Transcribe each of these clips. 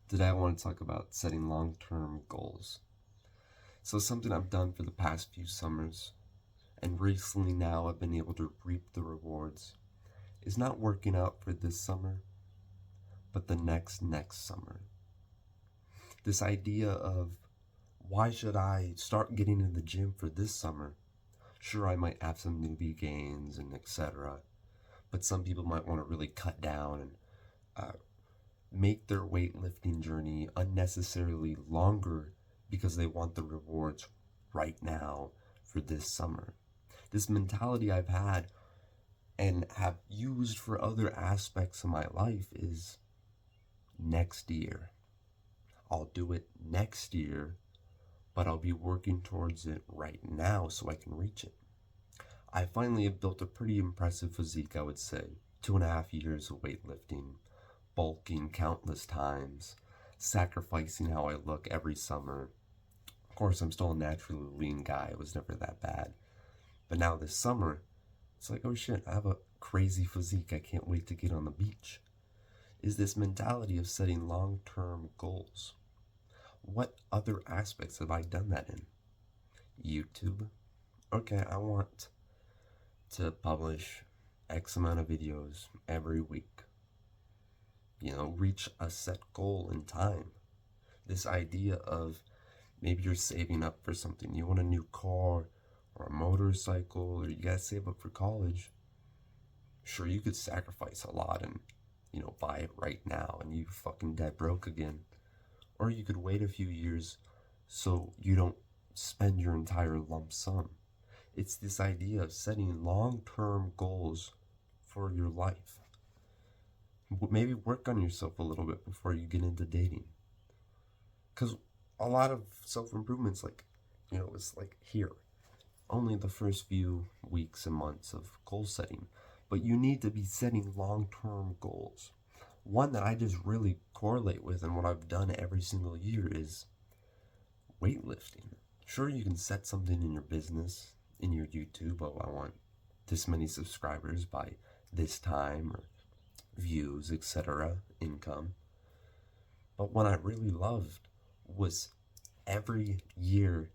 Today I want to talk about setting long-term goals. So something I've done for the past few summers, and recently now I've been able to reap the rewards, is not working out for this summer, but the next summer. This idea of why should I start getting in the gym for this summer? Sure, I might have some newbie gains and etc., but some people might want to really cut down and uh, make their weightlifting journey unnecessarily longer because they want the rewards right now for this summer. This mentality I've had and have used for other aspects of my life is next year. I'll do it next year, but I'll be working towards it right now so I can reach it. I finally have built a pretty impressive physique, I would say. 2.5 years of weightlifting, bulking countless times, sacrificing how I look every summer. Of course, I'm still a naturally lean guy. It was never that bad. But now this summer, it's like, oh shit, I have a crazy physique. I can't wait to get on the beach. Is this mentality of setting long-term goals. What other aspects have I done that in? YouTube. Okay, I want to publish X amount of videos every week. Reach a set goal in time. This idea of maybe you're saving up for something. You want a new car or a motorcycle, or you gotta save up for college. Sure, you could sacrifice a lot and, buy it right now and you fucking dead broke again. Or you could wait a few years so you don't spend your entire lump sum. It's this idea of setting long-term goals for your life. Maybe work on yourself a little bit before you get into dating. Because a lot of self-improvement's it's like here. Only the first few weeks and months of goal setting. But you need to be setting long-term goals. One that I just really correlate with and what I've done every single year is weightlifting. Sure, you can set something in your business, in your YouTube. Oh, I want this many subscribers by this time, or views, etc., income. But what I really loved was every year,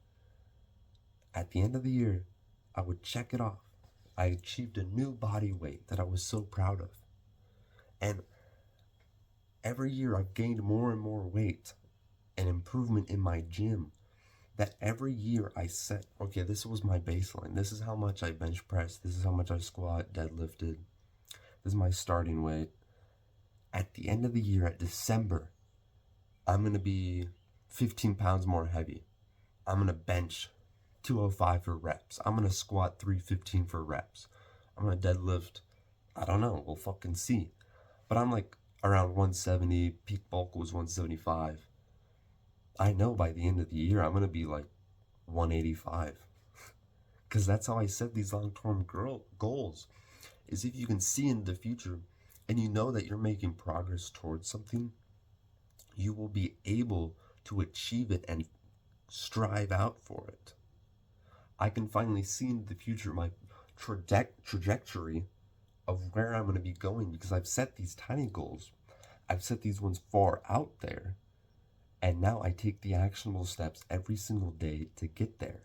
at the end of the year, I would check it off. I achieved a new body weight that I was so proud of. And every year I've gained more and more weight and improvement in my gym. That every year I set, okay, this was my baseline. This is how much I bench pressed. This is how much I squat, deadlifted. This is my starting weight. At the end of the year, at December, I'm going to be 15 pounds more heavy. I'm going to bench 205 for reps. I'm going to squat 315 for reps. I'm going to deadlift, I don't know, we'll fucking see. But I'm like around 170, peak bulk was 175. I know by the end of the year, I'm going to be like 185. Because that's how I set these long-term goals. Is if you can see in the future and you know that you're making progress towards something, you will be able to achieve it and strive out for it. I can finally see in the future my trajectory of where I'm going to be going because I've set these tiny goals. I've set these ones far out there. And now I take the actionable steps every single day to get there.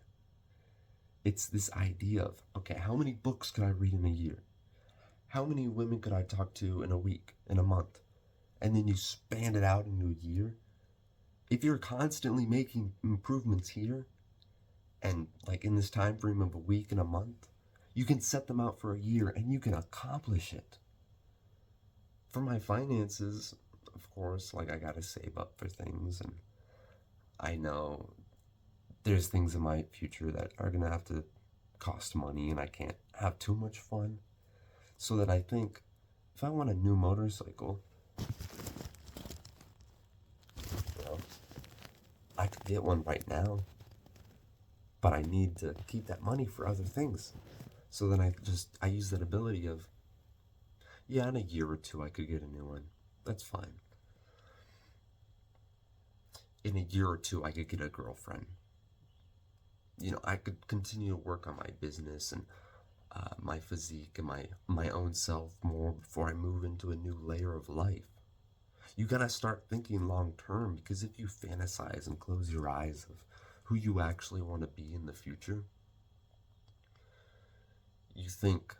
It's this idea of, okay, how many books could I read in a year? How many women could I talk to in a week, in a month? And then you span it out into a year. If you're constantly making improvements here, and like in this time frame of a week and a month, you can set them out for a year and you can accomplish it. For my finances, of course, I gotta save up for things, and I know there's things in my future that are gonna have to cost money and I can't have too much fun. So that I think if I want a new motorcycle, I could get one right now, but I need to keep that money for other things. So then I use that ability of, yeah, in a year or two I could get a new one. That's fine. In a year or two I could get a girlfriend. I could continue to work on my business and my physique and my own self more before I move into a new layer of life. You gotta start thinking long term, because if you fantasize and close your eyes of who you actually want to be in the future, you think,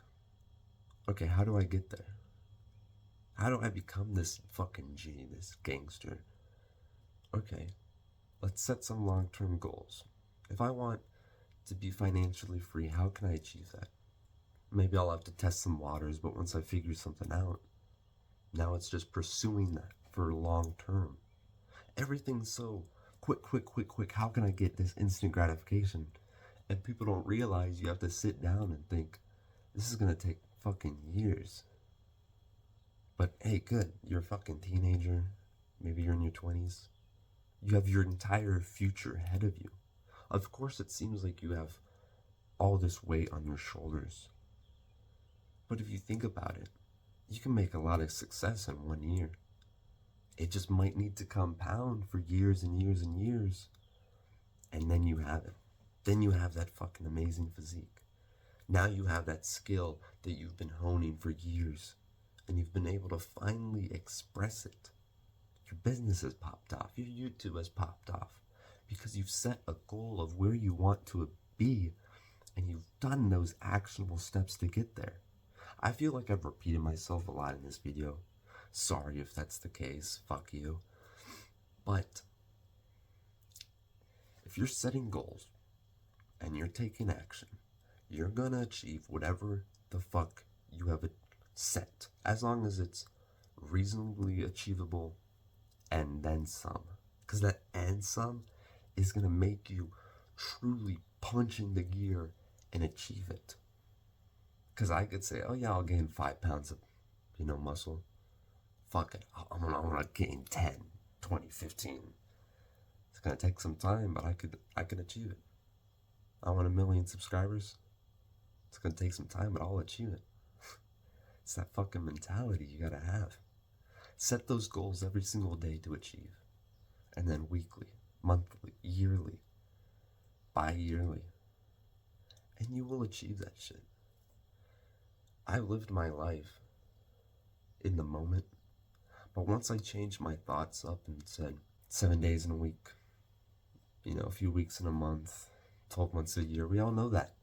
okay, how do I get there? How do I become this fucking G, this gangster? Okay, let's set some long term goals. If I want to be financially free, how can I achieve that? Maybe I'll have to test some waters, but once I figure something out, now it's just pursuing that for long term. Everything's so quick, quick, quick, quick. How can I get this instant gratification? And people don't realize you have to sit down and think, this is gonna take fucking years. But hey, good, you're a fucking teenager. Maybe you're in your 20s. You have your entire future ahead of you. Of course, it seems like you have all this weight on your shoulders. But if you think about it, you can make a lot of success in 1 year. It just might need to compound for years and years and years. And then you have it. Then you have that fucking amazing physique. Now you have that skill that you've been honing for years. And you've been able to finally express it. Your business has popped off. Your YouTube has popped off. Because you've set a goal of where you want to be. And you've done those actionable steps to get there. I feel like I've repeated myself a lot in this video. Sorry if that's the case. Fuck you. But if you're setting goals and you're taking action, you're gonna achieve whatever the fuck you have set, as long as it's reasonably achievable and then some. Because that and some is gonna make you truly punch in the gear and achieve it. Because I could say, oh yeah, I'll gain 5 pounds of, muscle. Fuck it, I'm gonna gain 10, 20, 15. It's gonna take some time, but I could achieve it. I want 1 million subscribers. It's gonna take some time, but I'll achieve it. It's that fucking mentality you gotta have. Set those goals every single day to achieve. And then weekly, monthly, yearly, bi-yearly. And you will achieve that shit. I lived my life in the moment, but once I changed my thoughts up and said 7 days in a week, a few weeks in a month, 12 months a year, we all know that.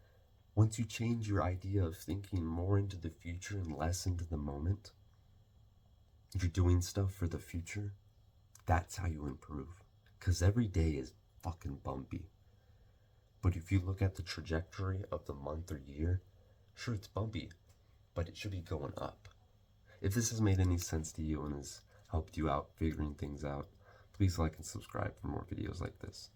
Once you change your idea of thinking more into the future and less into the moment, you're doing stuff for the future, that's how you improve. Because every day is fucking bumpy. But if you look at the trajectory of the month or year, sure, it's bumpy, but it should be going up. If this has made any sense to you and has helped you out figuring things out, please like and subscribe for more videos like this.